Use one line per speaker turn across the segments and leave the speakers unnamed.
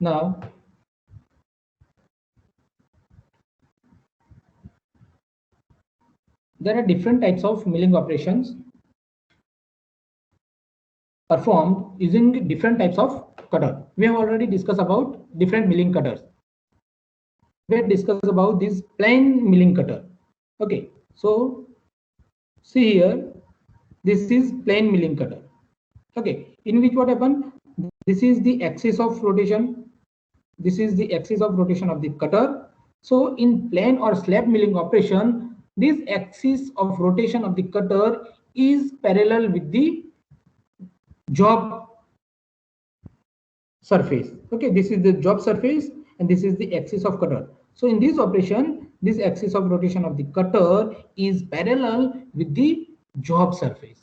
Now there are different types of milling operations performed using different types of cutter. We have already discussed about different milling cutters. We have discussed about this plain milling cutter. Okay, so see here, this is plain milling cutter. Okay, in which what happened? This is the axis of rotation. This is the axis of rotation of the cutter. So in plain or slab milling operation, this axis of rotation of the cutter is parallel with the job surface. Okay, this is the job surface and this is the axis of cutter. So in this operation, this axis of rotation of the cutter is parallel with the job surface.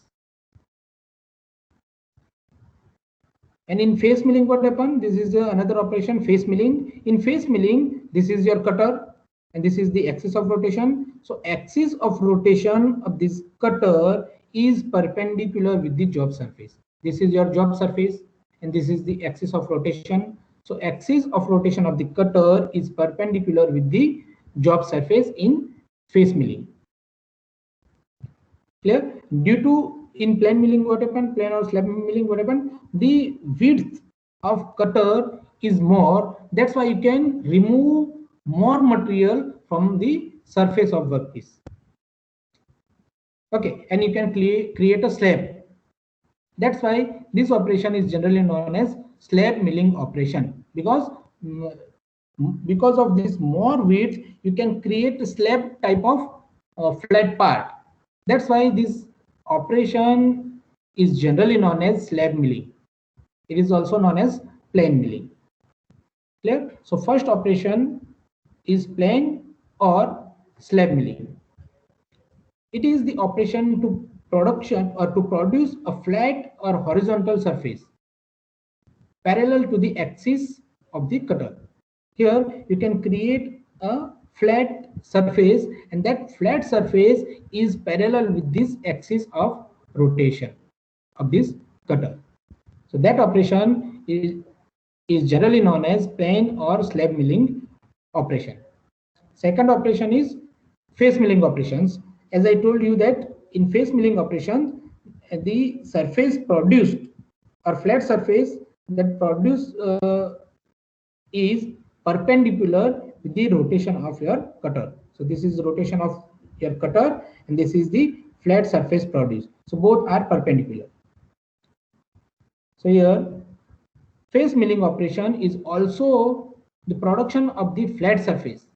And in face milling, what happened? This is another operation, face milling. In face milling, this is your cutter and this is the axis of rotation. So axis of rotation of this cutter is perpendicular with the job surface. This is your job surface and this is the axis of rotation. So axis of rotation of the cutter is perpendicular with the job surface in face milling. Clear? Due to in plain milling what happened, plain or slab milling what happened, the width of cutter is more. That's why you can remove more material from the surface of workpiece. Okay, and you can create a slab. That's why this operation is generally known as slab milling operation, because of this more width you can create a slab type of flat part. That's why this operation is generally known as slab milling. It is also known as plain milling. Clear? So first operation is plain or slab milling. It is the operation to production or to produce a flat or horizontal surface parallel to the axis of the cutter. Here you can create a flat surface and that flat surface is parallel with this axis of rotation of this cutter. So that operation is generally known as plain or slab milling operation. Second operation is face milling operations. As I told you that in face milling operations, the surface produced or flat surface that produced is perpendicular with the rotation of your cutter. So this is the rotation of your cutter and this is the flat surface produced. So both are perpendicular. So here face milling operation is also the production of the flat surface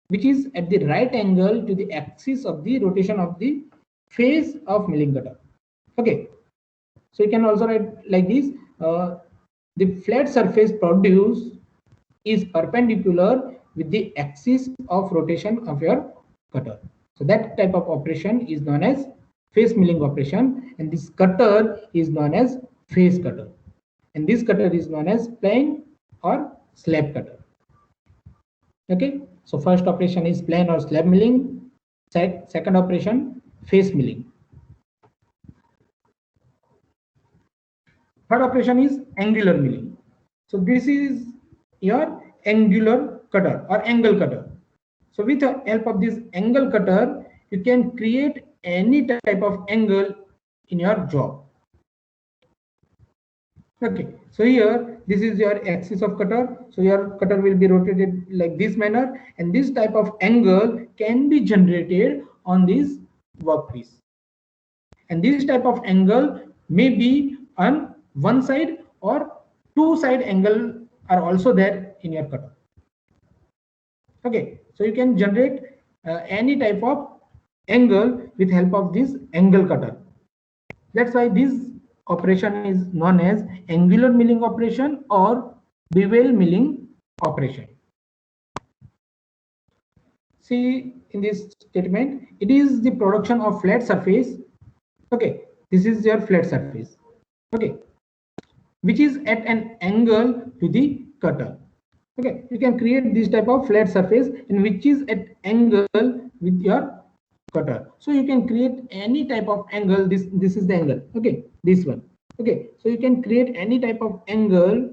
which is at the right angle to the axis of the rotation of the face of milling cutter. Okay, so you can also write like this, the flat surface produced is perpendicular with the axis of rotation of your cutter. So that type of operation is known as face milling operation and this cutter is known as face cutter and this cutter is known as plain or slab cutter. Okay, so first operation is plain or slab milling. Second operation, face milling. Third operation is angular milling. So this is your angular cutter or angle cutter. So with the help of this angle cutter, you can create any type of angle in your job. Okay, so here this is your axis of cutter. So your cutter will be rotated like this manner and this type of angle can be generated on this workpiece. And this type of angle may be on one side or two side angle are also there in your cutter. Okay, so you can generate any type of angle with help of this angle cutter. That's why this operation is known as angular milling operation or bevel milling operation. See in this statement, it is the production of flat surface. Okay, this is your flat surface. Okay, which is at an angle to the cutter. Okay, you can create this type of flat surface and which is at angle with your cutter. So you can create any type of angle. This is the angle. Okay, this one. Okay, so you can create any type of angle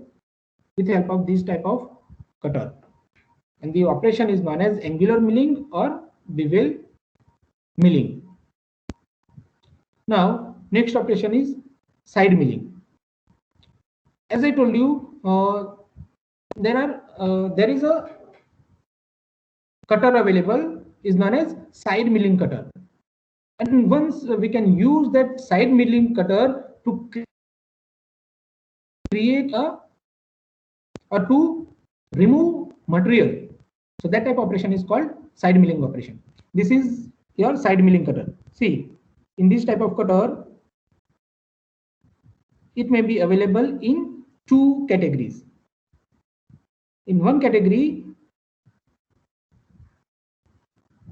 with the help of this type of cutter, and the operation is known as angular milling or bevel milling. Now next operation is side milling. As I told you, there is a cutter available is known as side milling cutter, and once we can use that side milling cutter to create a or to remove material. So that type of operation is called side milling operation. This is your side milling cutter. See, in this type of cutter, it may be available in two categories. In one category,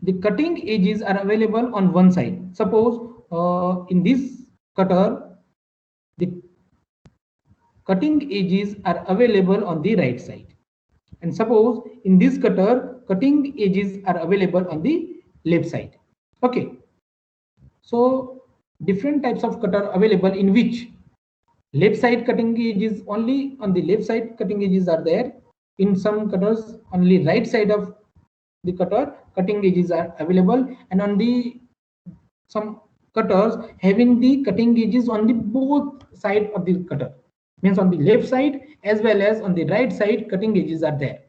the cutting edges are available on one side. Suppose in this cutter, the cutting edges are available on the right side. And suppose in this cutter, cutting edges are available on the left side. Okay. So different types of cutter available in which left side cutting edges only on the left side cutting edges are there. In some cutters, only right side of the cutter cutting edges are available, and on the some cutters having the cutting edges on the both side of the cutter, means on the left side as well as on the right side cutting edges are there.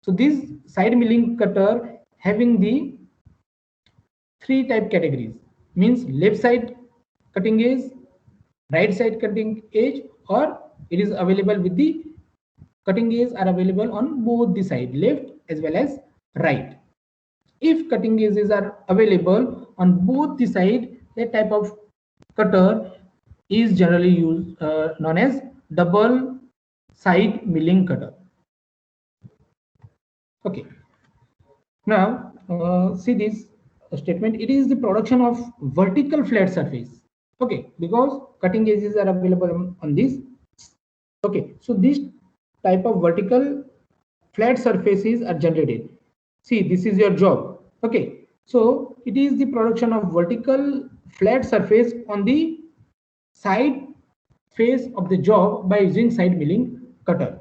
So this side milling cutter having the three type categories, means left side cutting edge, right side cutting edge, or it is available with the cutting edges are available on both the side, left as well as right. If cutting edges are available on both the side, that type of cutter is generally used known as double side milling cutter. Okay. Now see this statement. It is the production of vertical flat surface. Okay, because cutting edges are available on this. Okay, so this type of vertical flat surfaces are generated. See, this is your job. Okay, so it is the production of vertical flat surface on the side face of the job by using side milling cutter.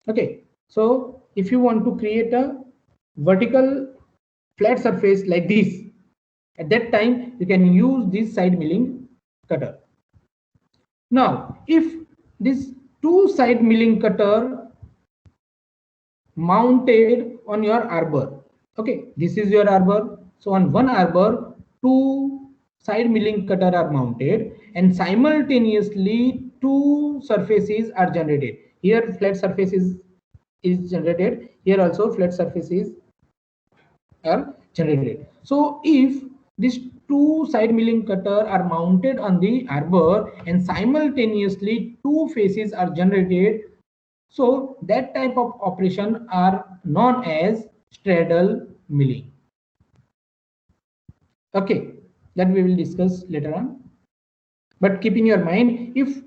Okay, so if you want to create a vertical flat surface like this, at that time you can use this side milling cutter. Now if this two side milling cutter mounted on your arbor, okay, this is your arbor, so on one arbor two side milling cutter are mounted and simultaneously two surfaces are generated. Here flat surfaces is generated, here also flat surfaces are generated. So if these two side milling cutter are mounted on the arbor and simultaneously two faces are generated, so that type of operation are known as straddle milling. Okay, that we will discuss later on. But keep in your mind, if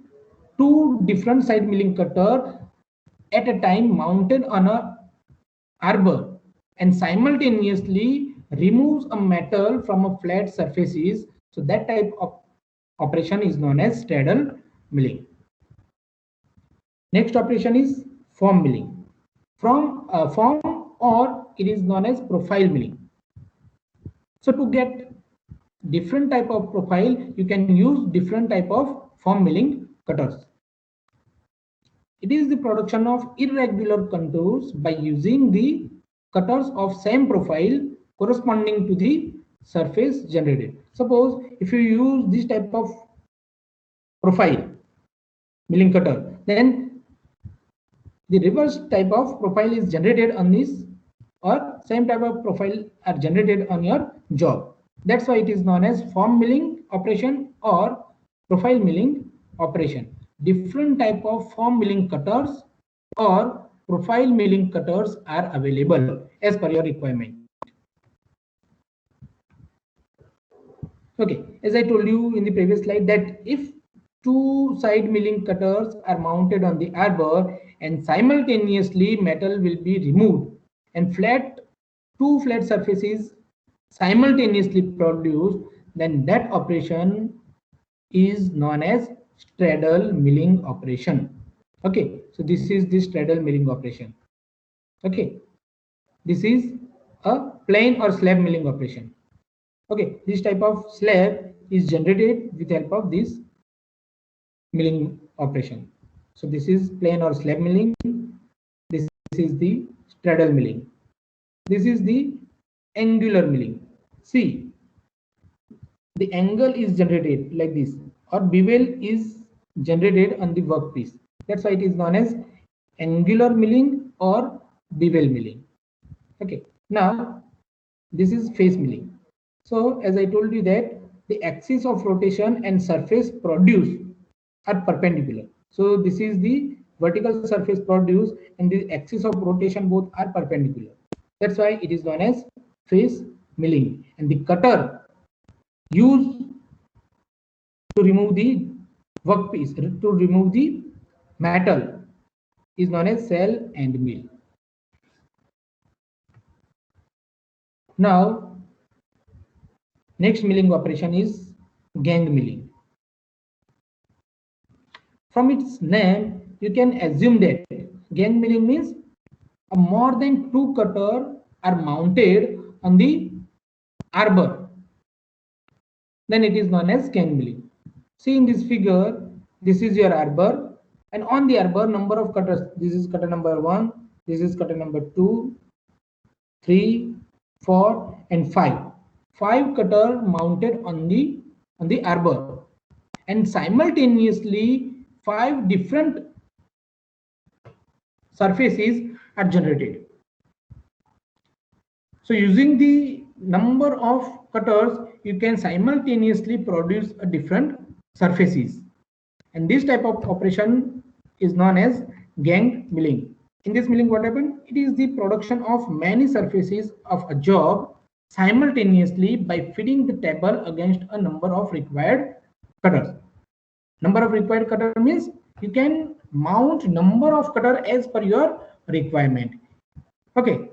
two different side milling cutter at a time mounted on a arbor and simultaneously removes a metal from a flat surfaces, so that type of operation is known as straddle milling. Next operation is form milling. From form, or it is known as profile milling. So to get different type of profile, you can use different type of form milling cutters. It is the production of irregular contours by using the cutters of same profile corresponding to the surface generated. Suppose if you use this type of profile milling cutter, then the reverse type of profile is generated on this, or same type of profile are generated on your job. That's why it is known as form milling operation or profile milling operation. Different type of form milling cutters or profile milling cutters are available as per your requirement. Okay, as I told you in the previous slide that if two side milling cutters are mounted on the arbor and simultaneously metal will be removed and two flat surfaces simultaneously produced, then that operation is known as straddle milling operation. Okay, so this is the straddle milling operation. Okay, this is a plain or slab milling operation. Okay, this type of slab is generated with help of this milling operation. So this is plain or slab milling. This is the straddle milling. This is the angular milling. See, the angle is generated like this, or bevel is generated on the workpiece. That's why it is known as angular milling or bevel milling. Okay, now this is face milling. So as I told you that the axis of rotation and surface produced are perpendicular. So this is the vertical surface produced and the axis of rotation both are perpendicular. That's why it is known as face milling. And the cutter used to remove the workpiece, to remove the metal, is known as saw and mill. Now, next milling operation is gang milling. From its name, you can assume that gang milling means more than two cutters are mounted on the arbor. Then it is known as gang milling. See in this figure, this is your arbor, and on the arbor, number of cutters. This is cutter number 1, this is cutter number 2, 3, 4, and 5. 5 cutter mounted on the arbor, and simultaneously 5 different surfaces are generated. So using the number of cutters, you can simultaneously produce a different surfaces. And this type of operation is known as gang milling. In this milling, what happened? It is the production of many surfaces of a job simultaneously by feeding the table against a number of required cutters. Number of required cutter means you can mount number of cutter as per your requirement. Okay,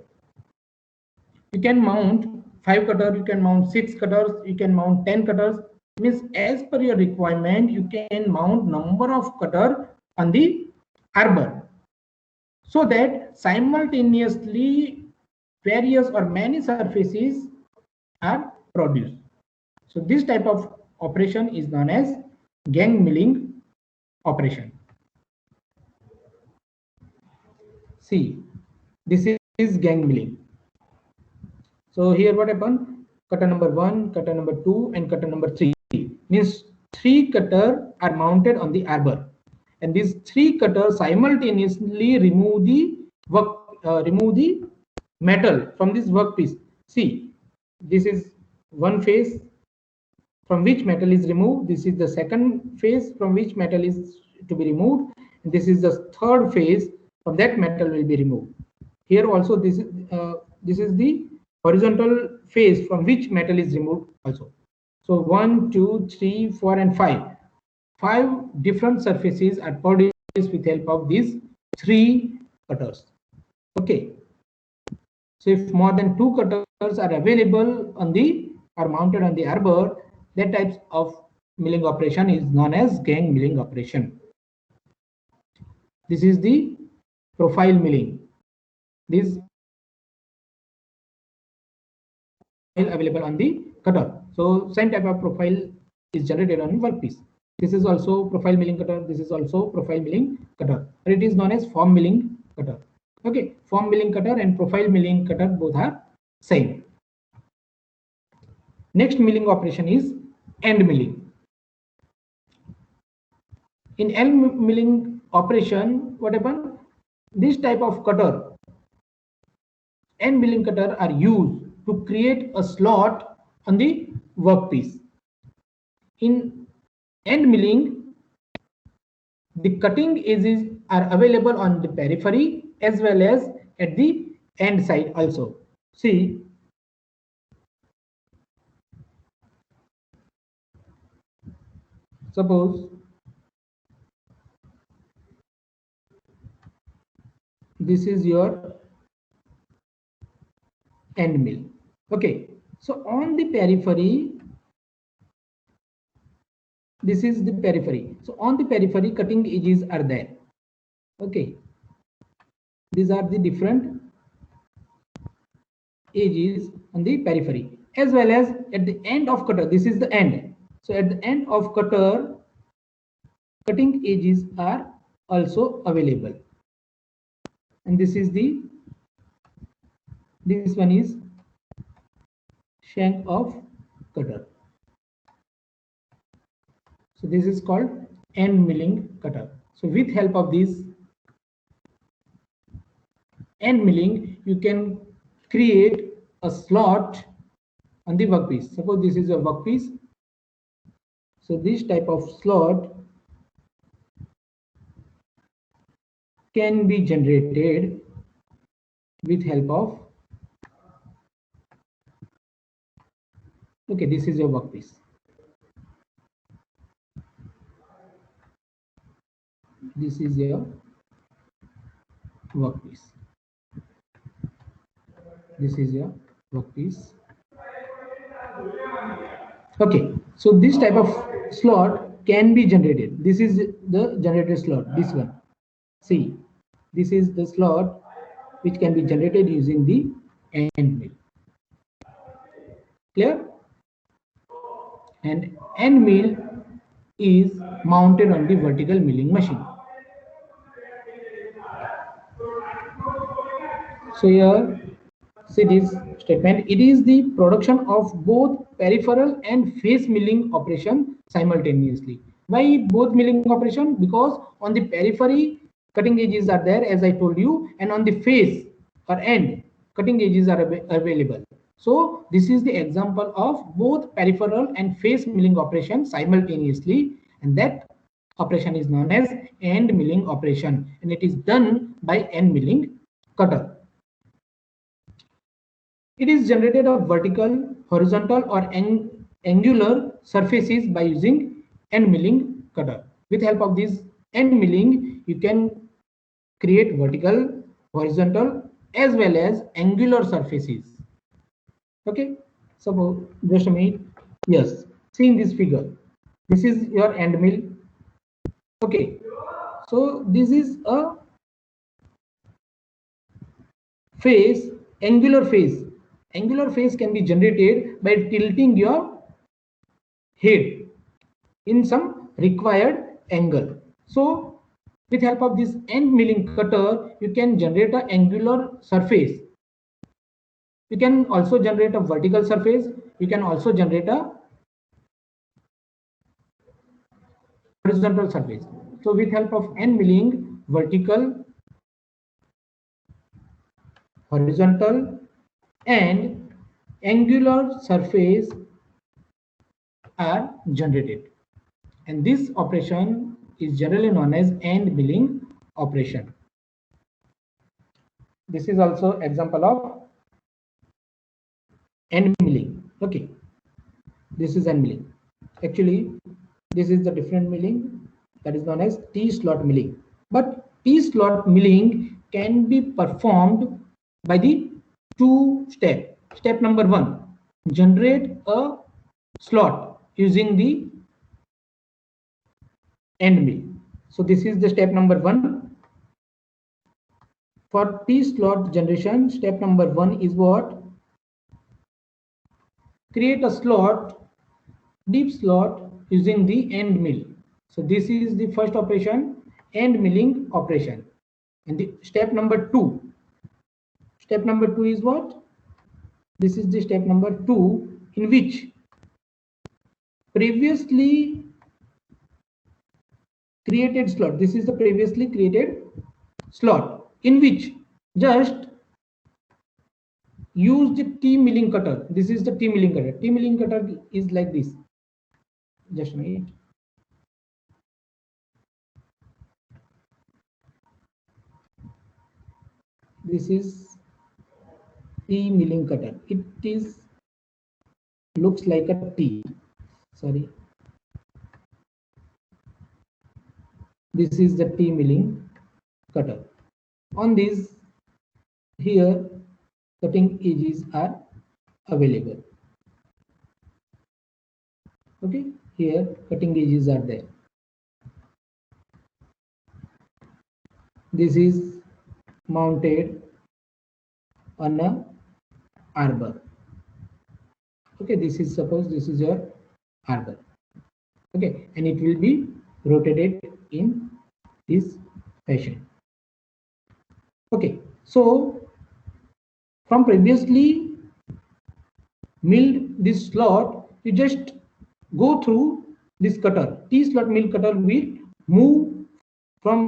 you can mount 5 cutters, you can mount 6 cutters, you can mount 10 cutters. Means as per your requirement, you can mount number of cutter on the arbor, so that simultaneously various or many surfaces are produced. So this type of operation is known as gang milling operation. See, this is gang milling. So here what happened? Cutter number 1, cutter number 2, and cutter number 3 means 3 cutter are mounted on the arbor, and these 3 cutters simultaneously remove the metal from this workpiece. See, this is one phase from which metal is removed. This is the second phase from which metal is to be removed. And this is the third phase from that metal will be removed. Here also this is the horizontal phase from which metal is removed also. So 1, 2, 3, 4, and 5. 5 different surfaces are produced with help of these 3 cutters. Okay. So if more than 2 cutters are available on the or mounted on the arbor, that types of milling operation is known as gang milling operation. This is the profile milling. This available on the cutter. So same type of profile is generated on workpiece. This is also profile milling cutter. This is also profile milling cutter. It is known as form milling cutter. Okay, form milling cutter and profile milling cutter both are same. Next milling operation is end milling. In end milling operation, what happened? This type of cutter, end milling cutter, are used to create a slot on the workpiece. In end milling, the cutting edges are available on the periphery as well as at the end side also. See, suppose this is your end mill. Okay, so on the periphery, this is the periphery. So on the periphery, cutting edges are there. Okay, these are the different edges on the periphery, as well as at the end of cutter. This is the end. So at the end of cutter, cutting edges are also available. And this is this one is shank of cutter. So this is called end milling cutter. So with help of this end milling, you can create a slot on the workpiece. Suppose this is a workpiece. So this type of slot can be generated with help of, okay, this is your workpiece. This is your workpiece. This is your workpiece. Okay, so this type of slot can be generated. This is the generated slot, this one. See, this is the slot which can be generated using the end mill. Clear? And end mill is mounted on the vertical milling machine. So here, see this statement. It is the production of both peripheral and face milling operation simultaneously. Why both milling operation? Because on the periphery, cutting edges are there, as I told you, and on the face or end, cutting edges are available. So this is the example of both peripheral and face milling operation simultaneously, and that operation is known as end milling operation, and it is done by end milling cutter. It is generated of vertical, horizontal, or angular surfaces by using end milling cutter. With help of this end milling, you can create vertical, horizontal, as well as angular surfaces. Okay, so just a minute. Yes, see in this figure. This is your end mill. Okay, so this is a face, angular face. Angular face can be generated by tilting your head in some required angle. So with help of this end milling cutter, you can generate an angular surface. You can also generate a vertical surface. You can also generate a horizontal surface. So with help of end milling, vertical, horizontal, and angular surface are generated. And this operation is generally known as end milling operation. This is also example of end milling. Okay, this is end milling. Actually, this is the different milling that is known as T-slot milling. But T-slot milling can be performed by the two steps. Step number one, generate a slot using the end mill. So this is the step number one. For T-slot generation, step number one is what? Create a slot, deep slot using the end mill. So this is the first operation, end milling operation. And the step number two. Step number two is what? This is the step number two, in which previously created slot. This is the previously created slot in which just use the T milling cutter. This is the T milling cutter. T milling cutter is like this. Just a minute. This is T milling cutter. It is looks like a T. Sorry. This is the T milling cutter. On this, here cutting edges are available. Okay, here cutting edges are there. this is mounted on a arbor. Okay, this is, suppose this is your arbor. Okay, and it will be rotated in this fashion. Okay, so from previously milled this slot, you just go through this cutter. T-slot mill cutter will move from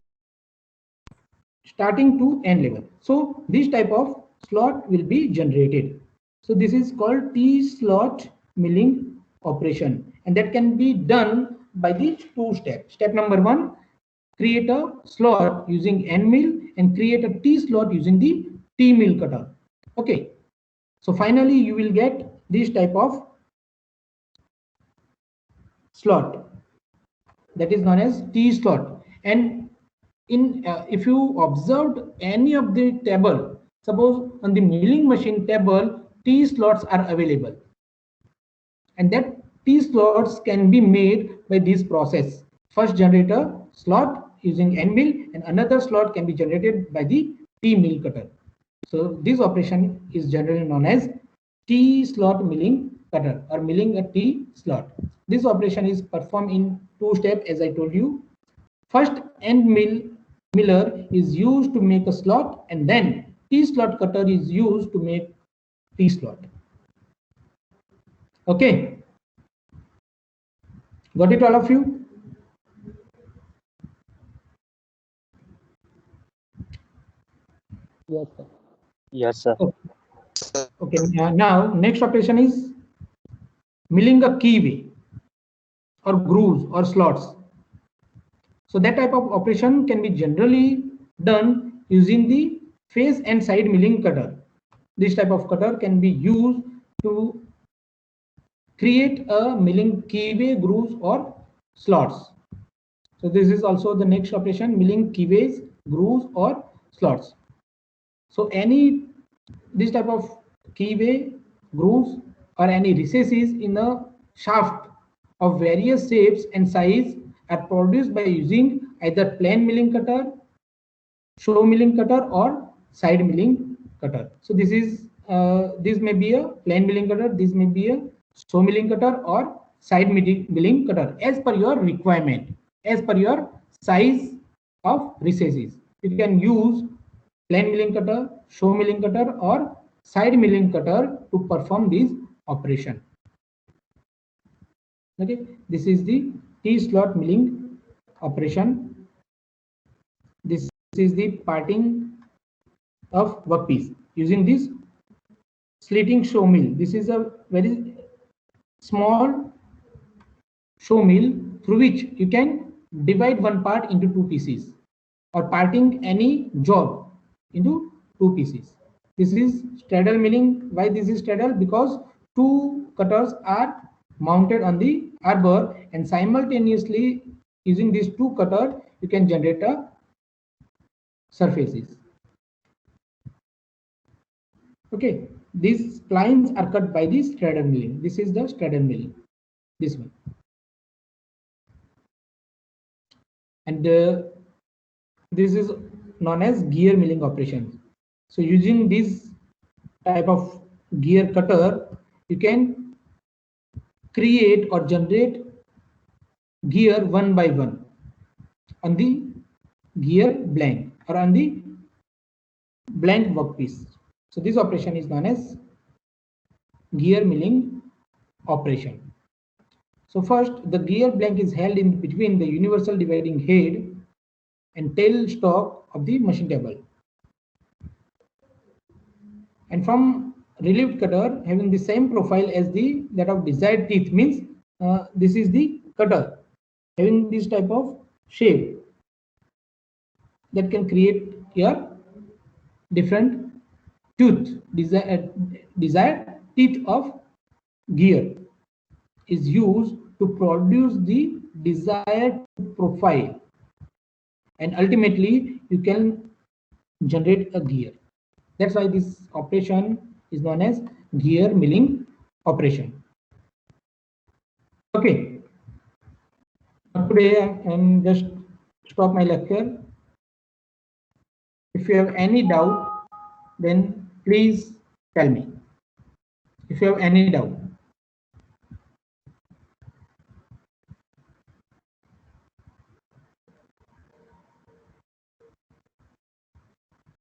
starting to end level. So this type of slot will be generated. So this is called T-slot milling operation, and that can be done by these two steps. Step number one, create a slot using end mill and create a T-slot using the T-mill cutter. Okay, so finally you will get this type of slot that is known as T-slot. And in if you observed any of the table, suppose on the milling machine table, T slots are available, and that T slots can be made by this process. First generate a slot using end mill, and another slot can be generated by the T mill cutter. So this operation is generally known as T slot milling cutter, or milling a T slot. This operation is performed in two steps, as I told you. First, end miller is used to make a slot, and then T-slot cutter is used to make T-slot. Okay, got it, all of you?
Yes, sir.
Yes, sir.
Okay, now next operation is milling a keyway or grooves or slots. So that type of operation can be generally done using the face and side milling cutter. This type of cutter can be used to create a milling keyway, grooves, or slots. So this is also the next operation, milling keyways, grooves, or slots. So any this type of keyway, grooves, or any recesses in a shaft of various shapes and size are produced by using either plain milling cutter, show milling cutter, or side milling cutter. So this may be a plain milling cutter, this may be a show milling cutter, or side milling cutter, as per your requirement, as per your size of recesses. You can use plain milling cutter, show milling cutter, or side milling cutter to perform this operation. Okay, this is the T-slot milling operation. This is the parting of workpiece using this slitting show mill. This is a very small show mill through which you can divide one part into two pieces, or parting any job into two pieces. This is straddle milling. Why this is straddle? Because two cutters are mounted on the arbor, and simultaneously using these two cutters you can generate a surfaces. Okay, these splines are cut by the straddle milling. This is the straddle milling, this one. And this is known as gear milling operation. So using this type of gear cutter, you can create or generate gear one by one on the gear blank or on the blank workpiece. So this operation is known as gear milling operation. So first, the gear blank is held in between the universal dividing head and tail stalk of the machine table. And from relieved cutter having the same profile as that of desired teeth, means this is the cutter having this type of shape that can create a different desired teeth of gear is used to produce the desired profile, and ultimately you can generate a gear. That's why this operation is known as gear milling operation. Okay, today I'm just stop my lecture. If you have any doubt, then please tell me. If you have any doubt.